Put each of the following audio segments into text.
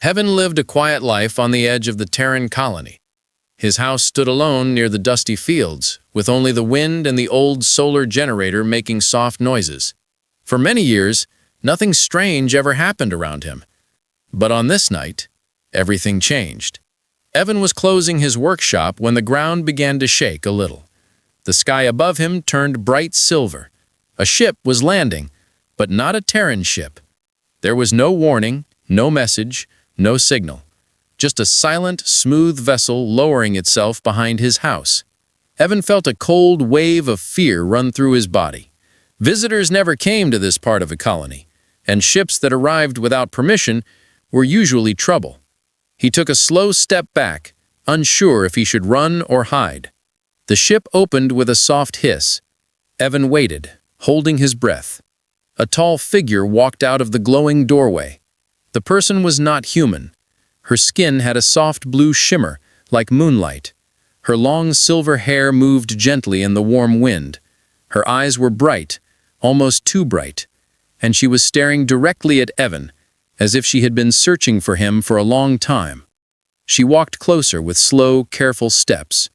Heaven lived a quiet life on the edge of the Terran colony. His house stood alone near the dusty fields, with only the wind and the old solar generator making soft noises. For many years, nothing strange ever happened around him. But on this night, everything changed. Evan was closing his workshop when the ground began to shake a little. The sky above him turned bright silver. A ship was landing, but not a Terran ship. There was no warning, no message, no signal. Just a silent, smooth vessel lowering itself behind his house. Evan felt a cold wave of fear run through his body. Visitors never came to this part of the colony, and ships that arrived without permission were usually trouble. He took a slow step back, unsure if he should run or hide. The ship opened with a soft hiss. Evan waited, holding his breath. A tall figure walked out of the glowing doorway. The person was not human. Her skin had a soft blue shimmer, like moonlight. Her long silver hair moved gently in the warm wind. Her eyes were bright, almost too bright, and she was staring directly at Evan, as if she had been searching for him for a long time. She walked closer with slow, careful steps.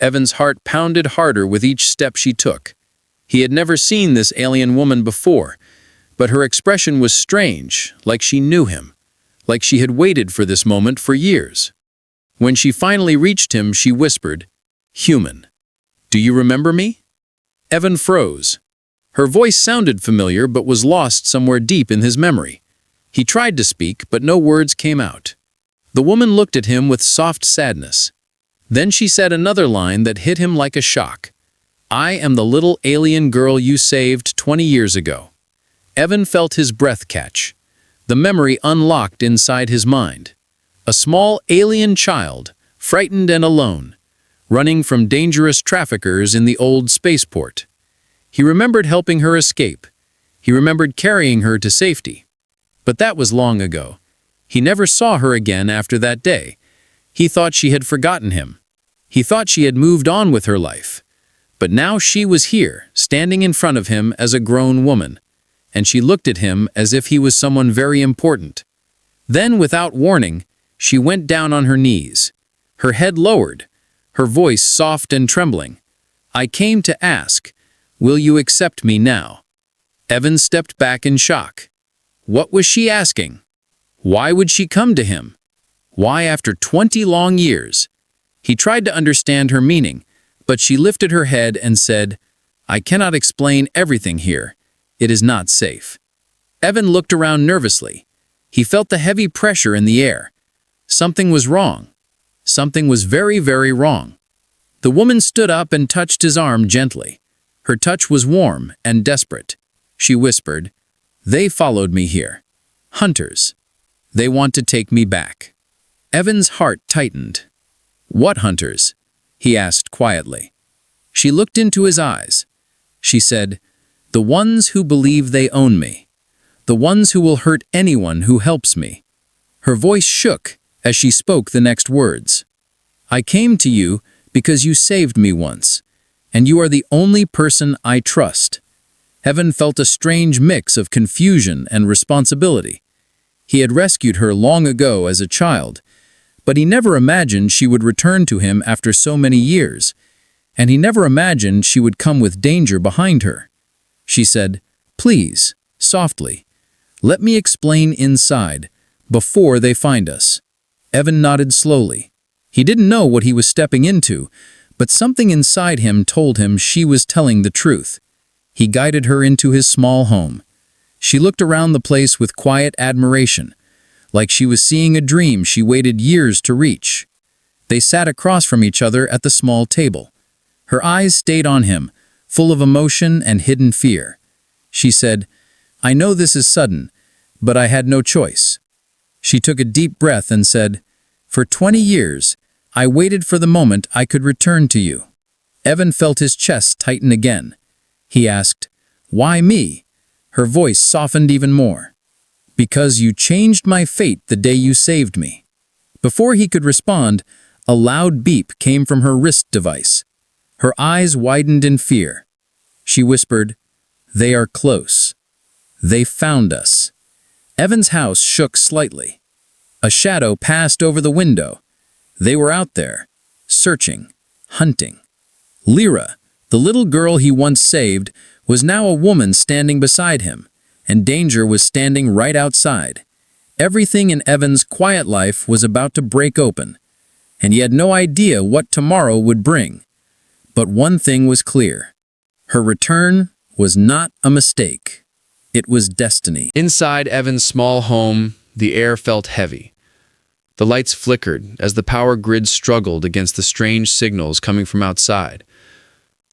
Evan's heart pounded harder with each step she took. He had never seen this alien woman before, but her expression was strange, like she knew him, like she had waited for this moment for years. When she finally reached him, she whispered, "Human, do you remember me?" Evan froze. Her voice sounded familiar but was lost somewhere deep in his memory. He tried to speak, but no words came out. The woman looked at him with soft sadness. Then she said another line that hit him like a shock. "I am the little alien girl you saved 20 years ago." Evan felt his breath catch. The memory unlocked inside his mind. A small alien child, frightened and alone, running from dangerous traffickers in the old spaceport. He remembered helping her escape. He remembered carrying her to safety. But that was long ago. He never saw her again after that day. He thought she had forgotten him. He thought she had moved on with her life. But now she was here, standing in front of him as a grown woman, and she looked at him as if he was someone very important. Then, without warning, she went down on her knees, her head lowered, her voice soft and trembling. "I came to ask, will you accept me now?" Evan stepped back in shock. What was she asking? Why would she come to him? Why after 20 long years? He tried to understand her meaning, but she lifted her head and said, "I cannot explain everything here. It is not safe." Evan looked around nervously. He felt the heavy pressure in the air. Something was wrong. Something was very, very wrong. The woman stood up and touched his arm gently. Her touch was warm and desperate. She whispered, "They followed me here. Hunters. They want to take me back." Evan's heart tightened. "What hunters?" he asked quietly. She looked into his eyes. She said, "The ones who believe they own me. The ones who will hurt anyone who helps me." Her voice shook as she spoke the next words. "I came to you because you saved me once, and you are the only person I trust." Evan felt a strange mix of confusion and responsibility. He had rescued her long ago as a child, but he never imagined she would return to him after so many years, and he never imagined she would come with danger behind her. She said, "Please, softly, let me explain inside, before they find us." Evan nodded slowly. He didn't know what he was stepping into, but something inside him told him she was telling the truth. He guided her into his small home. She looked around the place with quiet admiration, like she was seeing a dream she waited years to reach. They sat across from each other at the small table. Her eyes stayed on him, full of emotion and hidden fear. She said, "I know this is sudden, but I had no choice." She took a deep breath and said, "For 20 years, I waited for the moment I could return to you." Evan felt his chest tighten again. He asked, "Why me?" Her voice softened even more. "Because you changed my fate the day you saved me." Before he could respond, a loud beep came from her wrist device. Her eyes widened in fear. She whispered, "They are close. They found us." Evan's house shook slightly. A shadow passed over the window. They were out there, searching, hunting. Lyra, the little girl he once saved, was now a woman standing beside him, and danger was standing right outside. Everything in Evan's quiet life was about to break open, and he had no idea what tomorrow would bring. But one thing was clear. Her return was not a mistake. It was destiny. Inside Evan's small home, the air felt heavy. The lights flickered as the power grid struggled against the strange signals coming from outside.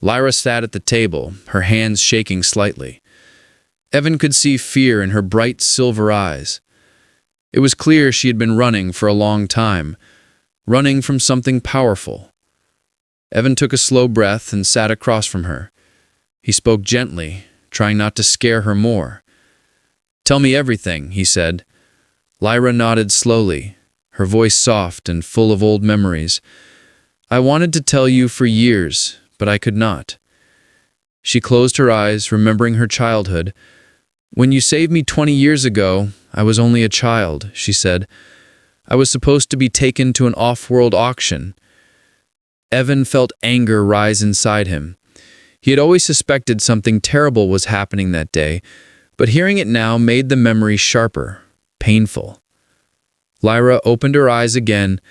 Lyra sat at the table, her hands shaking slightly. Evan could see fear in her bright silver eyes. It was clear she had been running for a long time, running from something powerful. Evan took a slow breath and sat across from her. He spoke gently, trying not to scare her more. "Tell me everything," he said. Lyra nodded slowly, her voice soft and full of old memories. "I wanted to tell you for years, but I could not." She closed her eyes, remembering her childhood. "When you saved me 20 years ago, I was only a child," she said. "I was supposed to be taken to an off-world auction." Evan felt anger rise inside him. He had always suspected something terrible was happening that day, but hearing it now made the memory sharper, painful. Lyra opened her eyes again.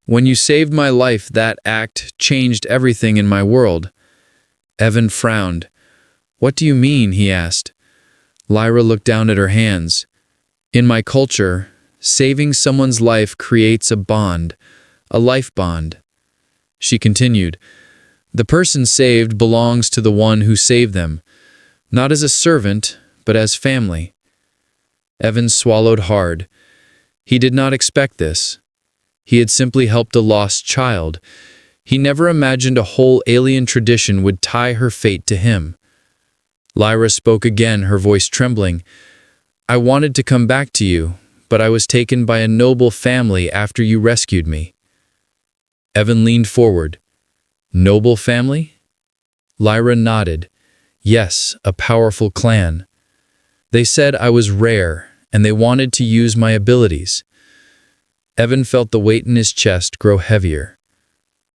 "When you saved my life, that act changed everything in my world." Evan frowned. "What do you mean?" he asked. Lyra looked down at her hands. "In my culture, saving someone's life creates a bond, a life bond." She continued, "The person saved belongs to the one who saved them, not as a servant, but as family." Evan swallowed hard. He did not expect this. He had simply helped a lost child. He never imagined a whole alien tradition would tie her fate to him. Lyra spoke again, her voice trembling. "I wanted to come back to you, but I was taken by a noble family after you rescued me." Evan leaned forward. "Noble family?" Lyra nodded. "Yes, a powerful clan. They said I was rare, and they wanted to use my abilities." Evan felt the weight in his chest grow heavier.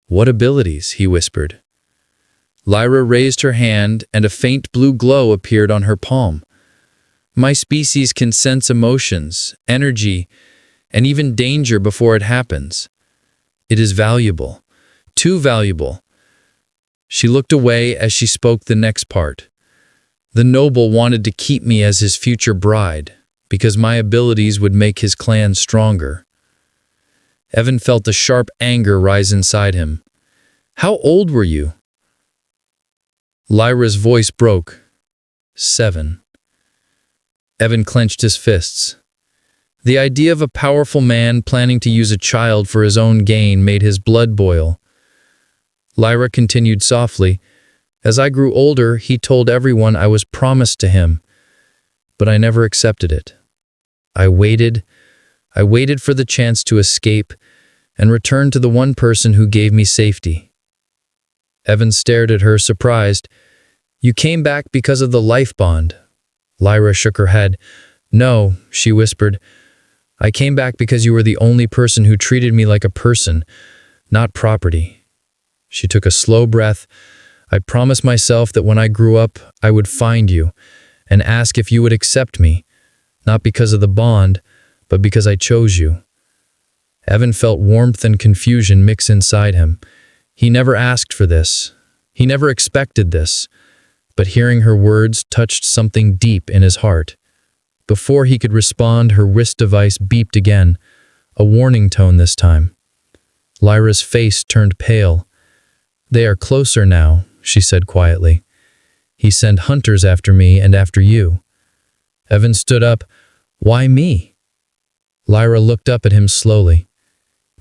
"What abilities?" he whispered. Lyra raised her hand, and a faint blue glow appeared on her palm. "My species can sense emotions, energy, and even danger before it happens. It is valuable, too valuable." She looked away as she spoke the next part. "The noble wanted to keep me as his future bride, because my abilities would make his clan stronger." Evan felt a sharp anger rise inside him. "How old were you?" Lyra's voice broke. 7. Evan clenched his fists. The idea of a powerful man planning to use a child for his own gain made his blood boil. Lyra continued softly, "As I grew older, he told everyone I was promised to him, but I never accepted it. I waited for the chance to escape and return to the one person who gave me safety." Evan stared at her, surprised. "You came back because of the life bond." Lyra shook her head. "No," she whispered. "I came back because you were the only person who treated me like a person, not property." She took a slow breath. "I promised myself that when I grew up, I would find you and ask if you would accept me, not because of the bond, but because I chose you." Evan felt warmth and confusion mix inside him. He never asked for this. He never expected this. But hearing her words touched something deep in his heart. Before he could respond, her wrist device beeped again, a warning tone this time. Lyra's face turned pale. "They are closer now," she said quietly. "He sent hunters after me and after you." Evan stood up. "Why me?" Lyra looked up at him slowly.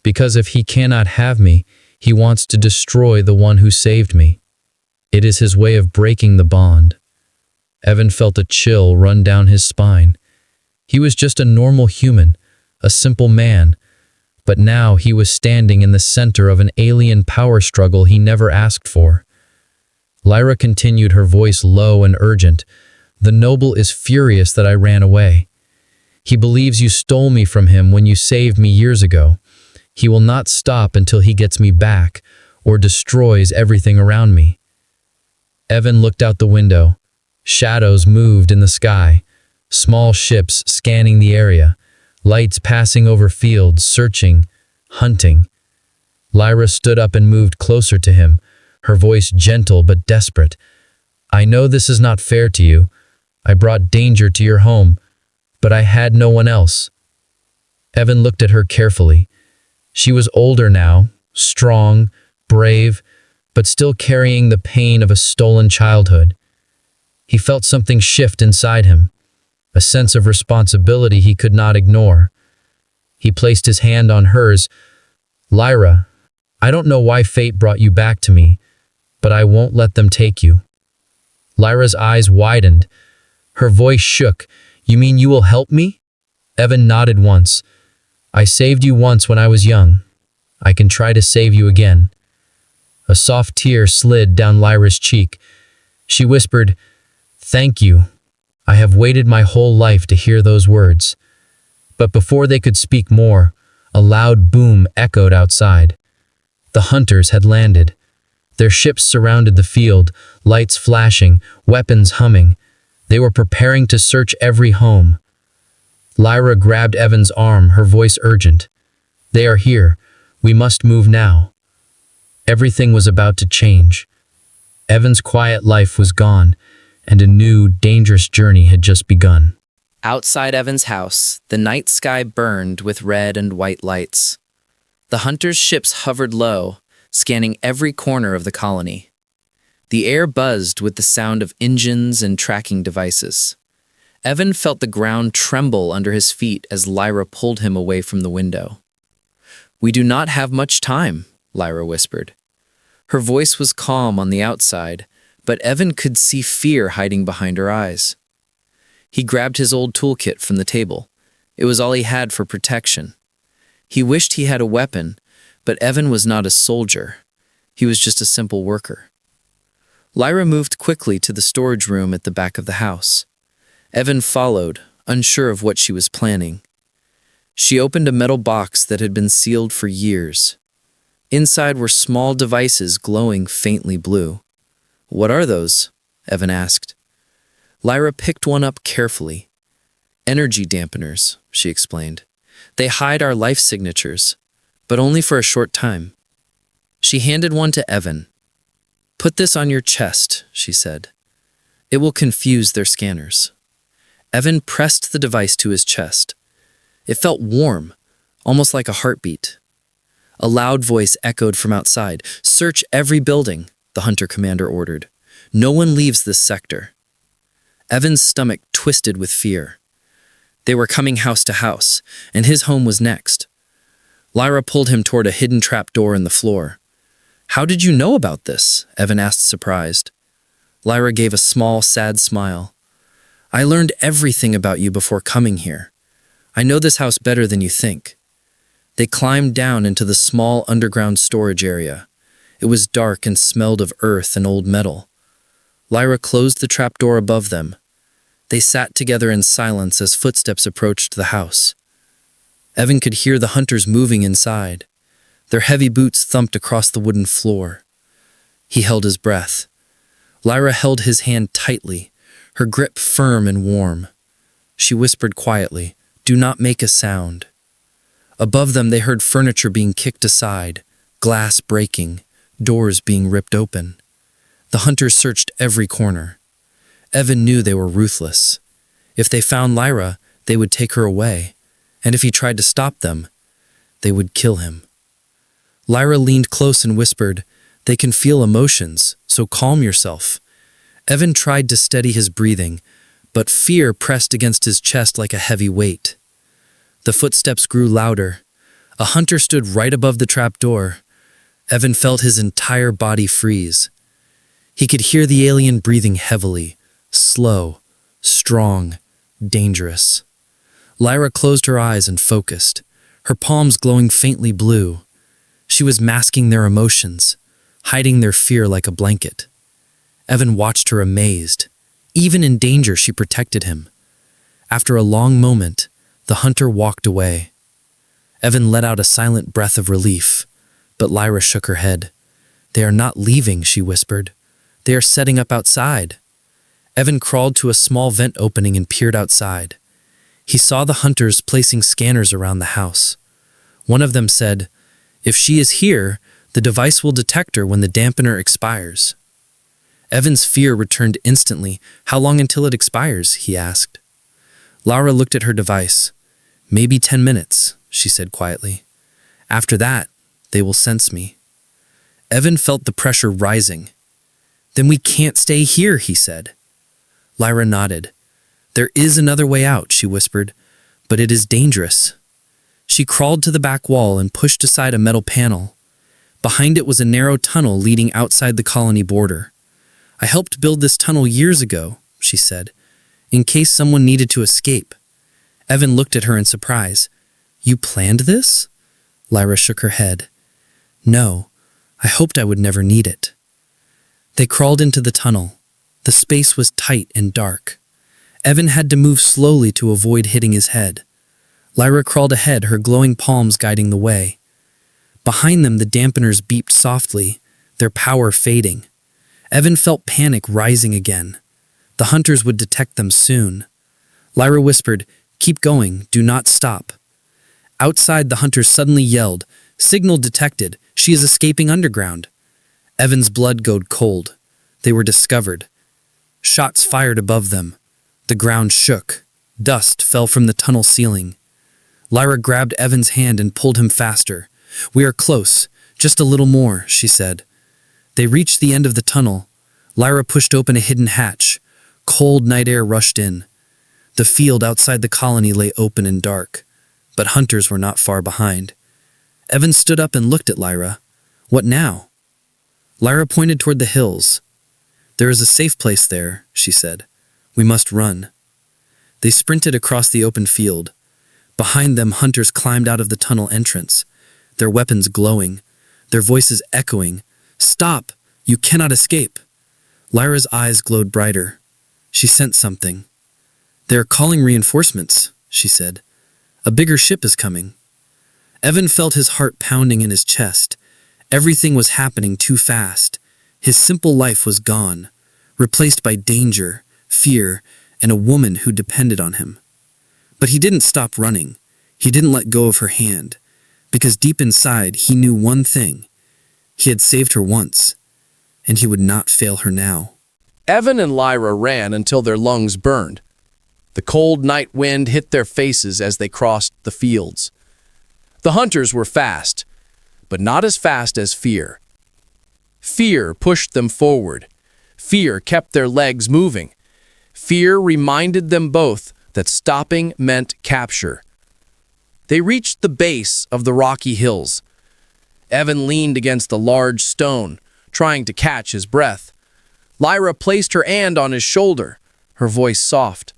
"Because if he cannot have me, he wants to destroy the one who saved me. It is his way of breaking the bond." Evan felt a chill run down his spine. He was just a normal human, a simple man, but now he was standing in the center of an alien power struggle he never asked for. Lyra continued, her voice low and urgent. "The noble is furious that I ran away. He believes you stole me from him when you saved me years ago. He will not stop until he gets me back or destroys everything around me." Evan looked out the window. Shadows moved in the sky, small ships scanning the area, lights passing over fields, searching, hunting. Lyra stood up and moved closer to him, her voice gentle but desperate. "I know this is not fair to you. I brought danger to your home, but I had no one else." Evan looked at her carefully. She was older now, strong, brave, but still carrying the pain of a stolen childhood. He felt something shift inside him, a sense of responsibility he could not ignore. He placed his hand on hers. "Lyra, I don't know why fate brought you back to me, but I won't let them take you." Lyra's eyes widened. Her voice shook. "You mean you will help me?" Evan nodded once. "I saved you once when I was young. I can try to save you again." A soft tear slid down Lyra's cheek. She whispered, "Thank you. I have waited my whole life to hear those words." But before they could speak more, a loud boom echoed outside. The hunters had landed. Their ships surrounded the field, lights flashing, weapons humming. They were preparing to search every home. Lyra grabbed Evan's arm, her voice urgent. "They are here. We must move now." Everything was about to change. Evan's quiet life was gone, and a new, dangerous journey had just begun. Outside Evan's house, the night sky burned with red and white lights. The hunters' ships hovered low, scanning every corner of the colony. The air buzzed with the sound of engines and tracking devices. Evan felt the ground tremble under his feet as Lyra pulled him away from the window. "We do not have much time," Lyra whispered. Her voice was calm on the outside, but Evan could see fear hiding behind her eyes. He grabbed his old toolkit from the table. It was all he had for protection. He wished he had a weapon, but Evan was not a soldier. He was just a simple worker. Lyra moved quickly to the storage room at the back of the house. Evan followed, unsure of what she was planning. She opened a metal box that had been sealed for years. Inside were small devices glowing faintly blue. "What are those?" Evan asked. Lyra picked one up carefully. "Energy dampeners," she explained. "They hide our life signatures, but only for a short time." She handed one to Evan. "Put this on your chest," she said. "It will confuse their scanners." Evan pressed the device to his chest. It felt warm, almost like a heartbeat. A loud voice echoed from outside. "Search every building," the hunter commander ordered. "No one leaves this sector." Evan's stomach twisted with fear. They were coming house to house, and his home was next. Lyra pulled him toward a hidden trap door in the floor. "How did you know about this?" Evan asked, surprised. Lyra gave a small, sad smile. "I learned everything about you before coming here. I know this house better than you think." They climbed down into the small underground storage area. It was dark and smelled of earth and old metal. Lyra closed the trapdoor above them. They sat together in silence as footsteps approached the house. Evan could hear the hunters moving inside. Their heavy boots thumped across the wooden floor. He held his breath. Lyra held his hand tightly, her grip firm and warm. She whispered quietly, "Do not make a sound." Above them they heard furniture being kicked aside, glass breaking, doors being ripped open. The hunters searched every corner. Evan knew they were ruthless. If they found Lyra, they would take her away, and if he tried to stop them, they would kill him. Lyra leaned close and whispered, "They can feel emotions, so calm yourself." Evan tried to steady his breathing, but fear pressed against his chest like a heavy weight. The footsteps grew louder. A hunter stood right above the trapdoor. Evan felt his entire body freeze. He could hear the alien breathing heavily, slow, strong, dangerous. Lyra closed her eyes and focused, her palms glowing faintly blue. She was masking their emotions, hiding their fear like a blanket. Evan watched her amazed. Even in danger, she protected him. After a long moment, The hunter walked away. Evan let out a silent breath of relief, but Lyra shook her head. "They are not leaving," she whispered. "They are setting up outside." Evan crawled to a small vent opening and peered outside. He saw the hunters placing scanners around the house. One of them said, "If she is here, the device will detect her when the dampener expires." Evan's fear returned instantly. "How long until it expires?" he asked. Lara looked at her device. "Maybe 10 minutes," she said quietly. "After that, they will sense me." Evan felt the pressure rising. "Then we can't stay here," he said. Lyra nodded. "There is another way out," she whispered, "but it is dangerous." She crawled to the back wall and pushed aside a metal panel. Behind it was a narrow tunnel leading outside the colony border. "I helped build this tunnel years ago," she said, "in case someone needed to escape." Evan looked at her in surprise. "You planned this?" Lyra shook her head. "No, I hoped I would never need it." They crawled into the tunnel. The space was tight and dark. Evan had to move slowly to avoid hitting his head. Lyra crawled ahead, her glowing palms guiding the way. Behind them, the dampeners beeped softly, their power fading. Evan felt panic rising again. The hunters would detect them soon. Lyra whispered, "Keep going, do not stop." Outside, the hunters suddenly yelled, "Signal detected, she is escaping underground." Evan's blood glowed cold. They were discovered. Shots fired above them. The ground shook. Dust fell from the tunnel ceiling. Lyra grabbed Evan's hand and pulled him faster. "We are close. Just a little more," she said. They reached the end of the tunnel. Lyra pushed open a hidden hatch. Cold night air rushed in. The field outside the colony lay open and dark, but hunters were not far behind. Evan stood up and looked at Lyra. "What now?" Lyra pointed toward the hills. "There is a safe place there," she said. "We must run." They sprinted across the open field. Behind them, hunters climbed out of the tunnel entrance, their weapons glowing, their voices echoing. "Stop! You cannot escape!" Lyra's eyes glowed brighter. She sensed something. "They are calling reinforcements," she said. "A bigger ship is coming." Evan felt his heart pounding in his chest. Everything was happening too fast. His simple life was gone, replaced by danger, fear, and a woman who depended on him. But he didn't stop running. He didn't let go of her hand, because deep inside he knew one thing. He had saved her once, and he would not fail her now. Evan and Lyra ran until their lungs burned. The cold night wind hit their faces as they crossed the fields. The hunters were fast, but not as fast as fear. Fear pushed them forward. Fear kept their legs moving. Fear reminded them both that stopping meant capture. They reached the base of the rocky hills. Evan leaned against a large stone, trying to catch his breath. Lyra placed her hand on his shoulder, her voice soft.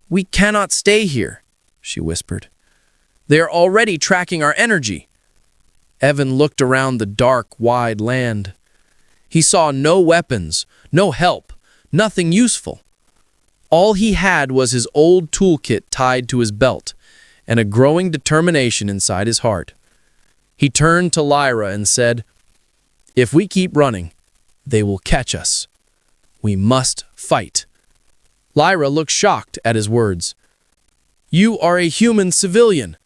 "We cannot stay here," she whispered. "They are already tracking our energy." Evan looked around the dark, wide land. He saw no weapons, no help, nothing useful. All he had was his old toolkit tied to his belt and a growing determination inside his heart. He turned to Lyra and said, "If we keep running, they will catch us. We must fight." Lyra looked shocked at his words. "You are a human civilian.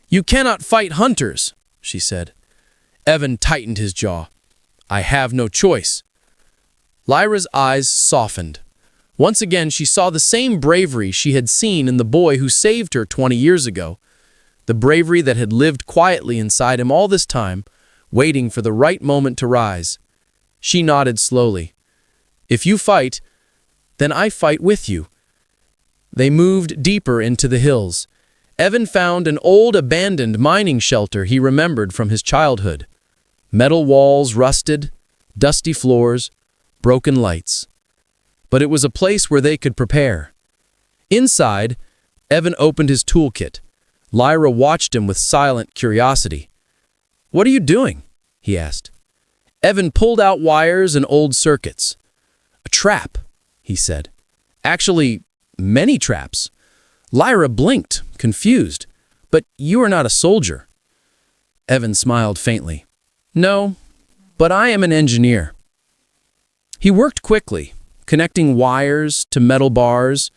You cannot fight hunters," she said. Evan tightened his jaw. "I have no choice." Lyra's eyes softened. Once again, she saw the same bravery she had seen in the boy who saved her 20 years ago. The bravery that had lived quietly inside him all this time, waiting for the right moment to rise. She nodded slowly. "If you fight, then I fight with you." They moved deeper into the hills. Evan found an old abandoned mining shelter he remembered from his childhood. Metal walls rusted, dusty floors, broken lights. But it was a place where they could prepare. Inside, Evan opened his toolkit. Lyra watched him with silent curiosity. "What are you doing?" he asked. Evan pulled out wires and old circuits. "A trap," he said. "Actually, many traps. Lyra blinked, confused. "But you are not a soldier." Evan smiled faintly. "No, but I am an engineer." He worked quickly, connecting wires to metal bars,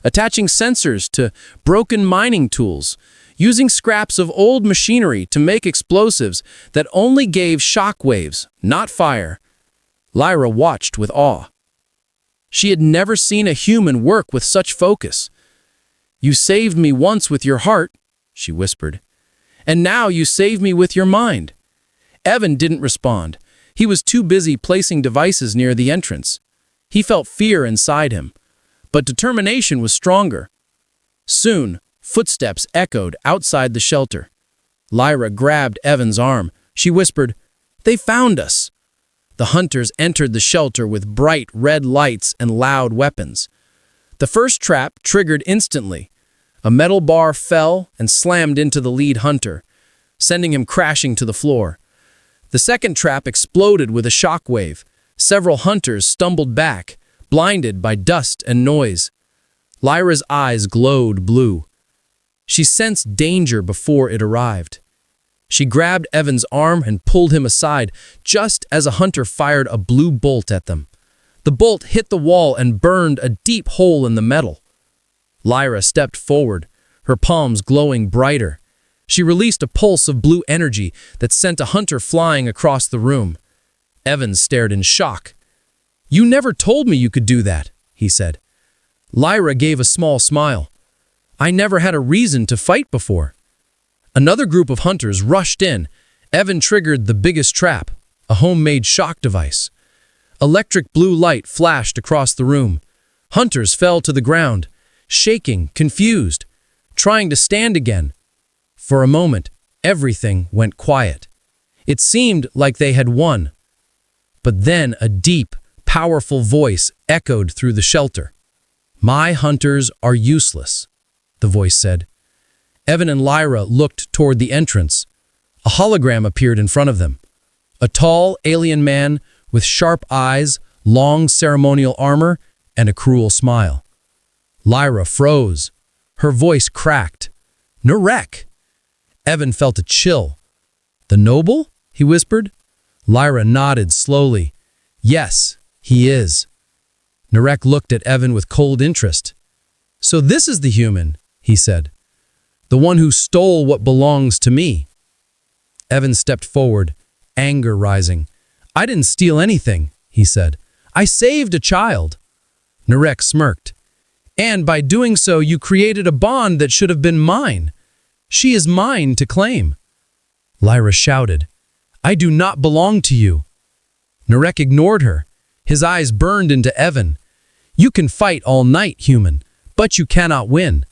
attaching sensors to broken mining tools, using scraps of old machinery to make explosives that only gave shock waves, not fire. Lyra watched with awe. She had never seen a human work with such focus. "You saved me once with your heart," she whispered, "and now you save me with your mind." Evan didn't respond. He was too busy placing devices near the entrance. He felt fear inside him, but determination was stronger. Soon, footsteps echoed outside the shelter. Lyra grabbed Evan's arm. She whispered, "They found us." The hunters entered the shelter with bright red lights and loud weapons. The first trap triggered instantly. A metal bar fell and slammed into the lead hunter, sending him crashing to the floor. The second trap exploded with a shockwave. Several hunters stumbled back, blinded by dust and noise. Lyra's eyes glowed blue. She sensed danger before it arrived. She grabbed Evan's arm and pulled him aside just as a hunter fired a blue bolt at them. The bolt hit the wall and burned a deep hole in the metal. Lyra stepped forward, her palms glowing brighter. She released a pulse of blue energy that sent a hunter flying across the room. Evan stared in shock. "You never told me you could do that," he said. Lyra gave a small smile. "I never had a reason to fight before." Another group of hunters rushed in. Evan triggered the biggest trap, a homemade shock device. Electric blue light flashed across the room. Hunters fell to the ground, shaking, confused, trying to stand again. For a moment, everything went quiet. It seemed like they had won. But then a deep, powerful voice echoed through the shelter. "My hunters are useless," the voice said. Evan and Lyra looked toward the entrance. A hologram appeared in front of them. A tall alien man with sharp eyes, long ceremonial armor, and a cruel smile. Lyra froze. Her voice cracked. "Narek!" Evan felt a chill. "The noble?" he whispered. Lyra nodded slowly. "Yes, he is." Narek looked at Evan with cold interest. "So this is the human," he said. "The one who stole what belongs to me." Evan stepped forward, anger rising. "I didn't steal anything," he said. "I saved a child." Narek smirked. "And by doing so, you created a bond that should have been mine. She is mine to claim." Lyra shouted, "I do not belong to you." Narek ignored her. His eyes burned into Evan. "You can fight all night, human, but you cannot win.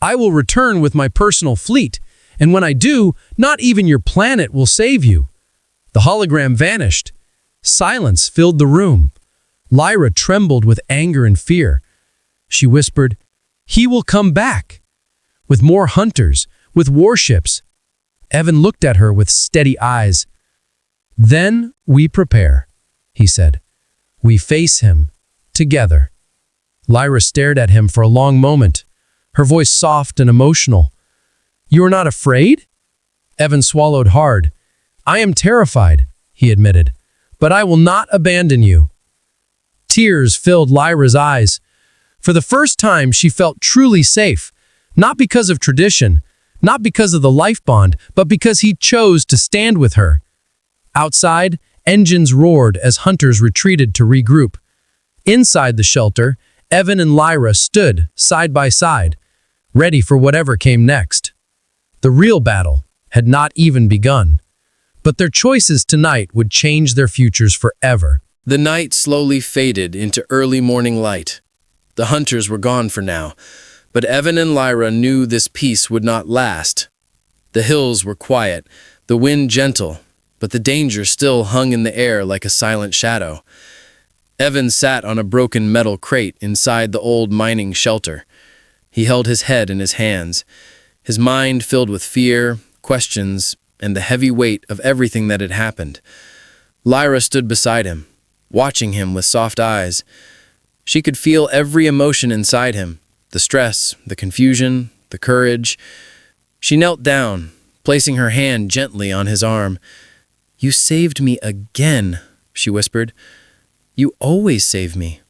I will return with my personal fleet, and when I do, not even your planet will save you." The hologram vanished. Silence filled the room. Lyra trembled with anger and fear. She whispered, "He will come back, with more hunters, with warships." Evan looked at her with steady eyes. "Then we prepare," he said. "We face him, together." Lyra stared at him for a long moment, her voice soft and emotional. "You are not afraid?" Evan swallowed hard. "I am terrified," he admitted, "but I will not abandon you." Tears filled Lyra's eyes. For the first time, she felt truly safe, not because of tradition, not because of the life bond, but because he chose to stand with her. Outside, engines roared as hunters retreated to regroup. Inside the shelter, Evan and Lyra stood side by side, ready for whatever came next. The real battle had not even begun, but their choices tonight would change their futures forever. The night slowly faded into early morning light. The hunters were gone for now, but Evan and Lyra knew this peace would not last. The hills were quiet, the wind gentle, but the danger still hung in the air like a silent shadow. Evan sat on a broken metal crate inside the old mining shelter. He held his head in his hands, his mind filled with fear, questions, and the heavy weight of everything that had happened. Lyra stood beside him, watching him with soft eyes. She could feel every emotion inside him, The stress, the confusion, the courage. She knelt down, placing her hand gently on his arm. "You saved me again," she whispered. "You always save me."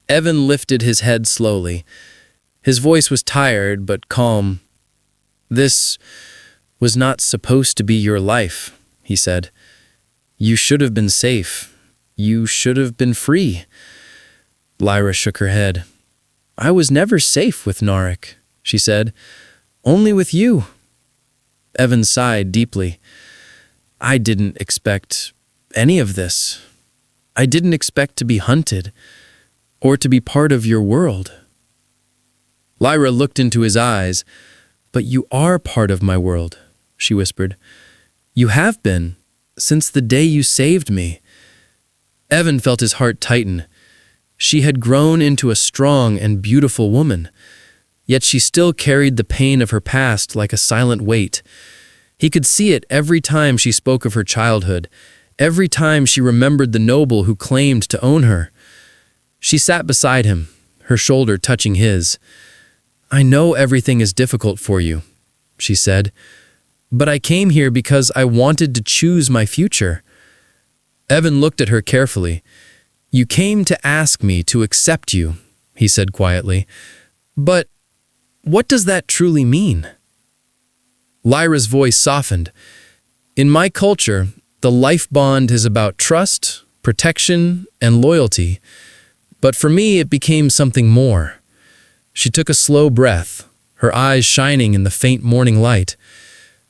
Evan lifted his head slowly. His voice was tired but calm. "This was not supposed to be your life," he said. "You should have been safe. You should have been free." Lyra shook her head. "I was never safe with Narek," she said. "Only with you." Evan sighed deeply. "I didn't expect any of this. I didn't expect to be hunted or to be part of your world." Lyra looked into his eyes. "But you are part of my world," she whispered. "You have been, since the day you saved me." Evan felt his heart tighten. She had grown into a strong and beautiful woman, yet she still carried the pain of her past like a silent weight. He could see it every time she spoke of her childhood, every time she remembered the noble who claimed to own her. She sat beside him, her shoulder touching his. "I know everything is difficult for you," she said, "but I came here because I wanted to choose my future." Evan looked at her carefully. "You came to ask me to accept you," he said quietly. "But what does that truly mean?" Lyra's voice softened. "In my culture, the life bond is about trust, protection, and loyalty. But for me, it became something more." She took a slow breath, her eyes shining in the faint morning light.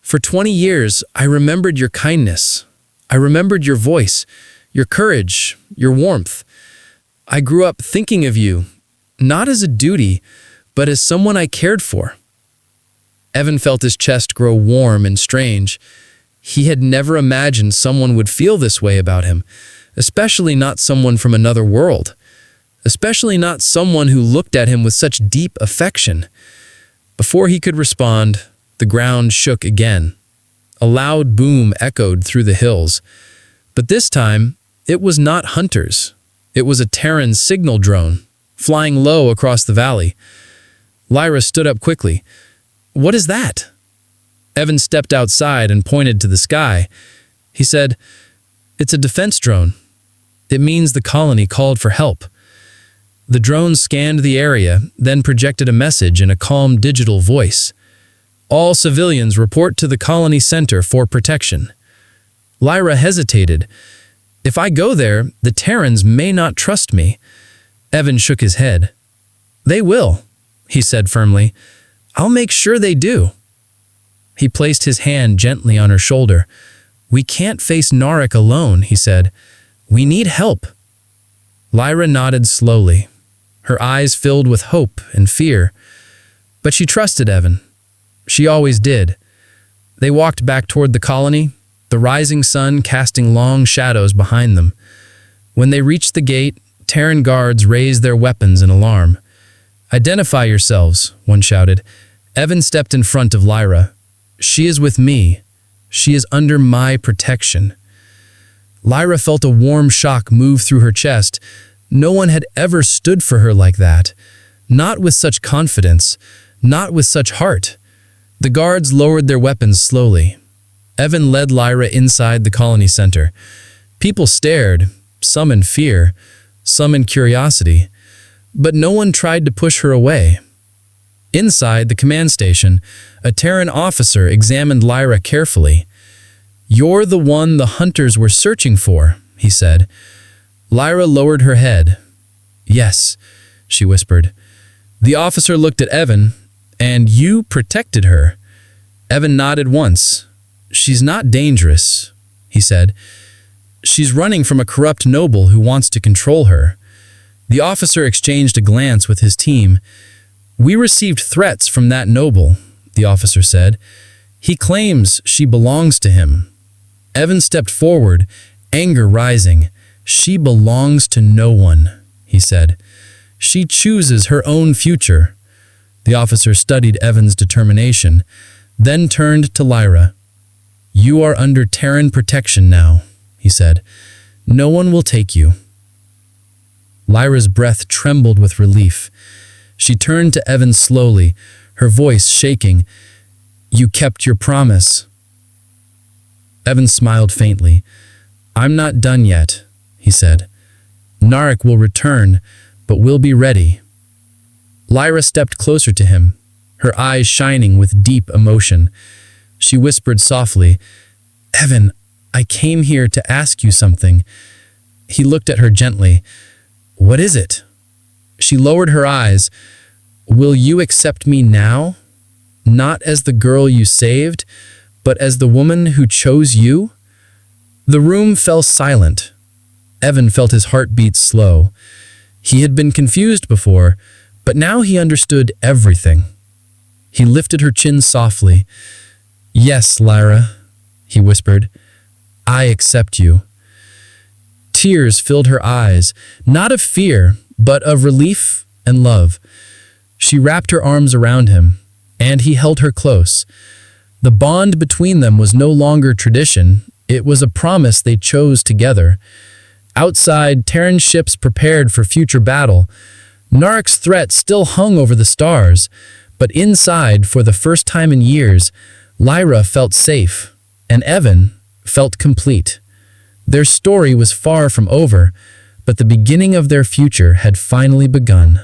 "For 20 years, I remembered your kindness. I remembered your voice, your courage, your warmth. I grew up thinking of you, not as a duty, but as someone I cared for." Evan felt his chest grow warm and strange. He had never imagined someone would feel this way about him, especially not someone from another world, especially not someone who looked at him with such deep affection. Before he could respond, the ground shook again. A loud boom echoed through the hills. But this time, it was not hunters. It was a Terran signal drone, flying low across the valley. Lyra stood up quickly. "What is that?" Evan stepped outside and pointed to the sky. He said, "It's a defense drone. It means the colony called for help." The drone scanned the area, then projected a message in a calm digital voice. "All civilians report to the colony center for protection." Lyra hesitated. "If I go there, the Terrans may not trust me." Evan shook his head. "They will," he said firmly. "I'll make sure they do." He placed his hand gently on her shoulder. "We can't face Narek alone," he said. "We need help." Lyra nodded slowly, her eyes filled with hope and fear. But she trusted Evan. She always did. They walked back toward the colony, the rising sun casting long shadows behind them. When they reached the gate, Terran guards raised their weapons in alarm. "Identify yourselves," one shouted. Evan stepped in front of Lyra. "She is with me. She is under my protection." Lyra felt a warm shock move through her chest. No one had ever stood for her like that. Not with such confidence, not with such heart. The guards lowered their weapons slowly. Evan led Lyra inside the colony center. People stared, some in fear, some in curiosity, but no one tried to push her away. Inside the command station, a Terran officer examined Lyra carefully. "You're the one the hunters were searching for," he said. Lyra lowered her head. "Yes," she whispered. The officer looked at Evan. "And you protected her." Evan nodded once. "She's not dangerous," he said. "She's running from a corrupt noble who wants to control her." The officer exchanged a glance with his team. "We received threats from that noble," the officer said. "He claims she belongs to him." Evan stepped forward, anger rising. "She belongs to no one," he said. "She chooses her own future." The officer studied Evan's determination, then turned to Lyra. "You are under Terran protection now," he said. "No one will take you." Lyra's breath trembled with relief. She turned to Evan slowly, her voice shaking. "You kept your promise." Evan smiled faintly. "I'm not done yet," he said. "Narek will return, but we'll be ready." Lyra stepped closer to him, her eyes shining with deep emotion. She whispered softly, "Evan, I came here to ask you something." He looked at her gently. "What is it?" She lowered her eyes. "Will you accept me now? Not as the girl you saved, but as the woman who chose you?" The room fell silent. Evan felt his heart beat slow. He had been confused before, but now he understood everything. He lifted her chin softly. "Yes, Lyra," he whispered. "I accept you." Tears filled her eyes, not of fear, but of relief and love. She wrapped her arms around him, and he held her close. The bond between them was no longer tradition, it was a promise they chose together. Outside, Terran ships prepared for future battle. Narek's threat still hung over the stars, but inside, for the first time in years, Lyra felt safe, and Evan felt complete. Their story was far from over, but the beginning of their future had finally begun.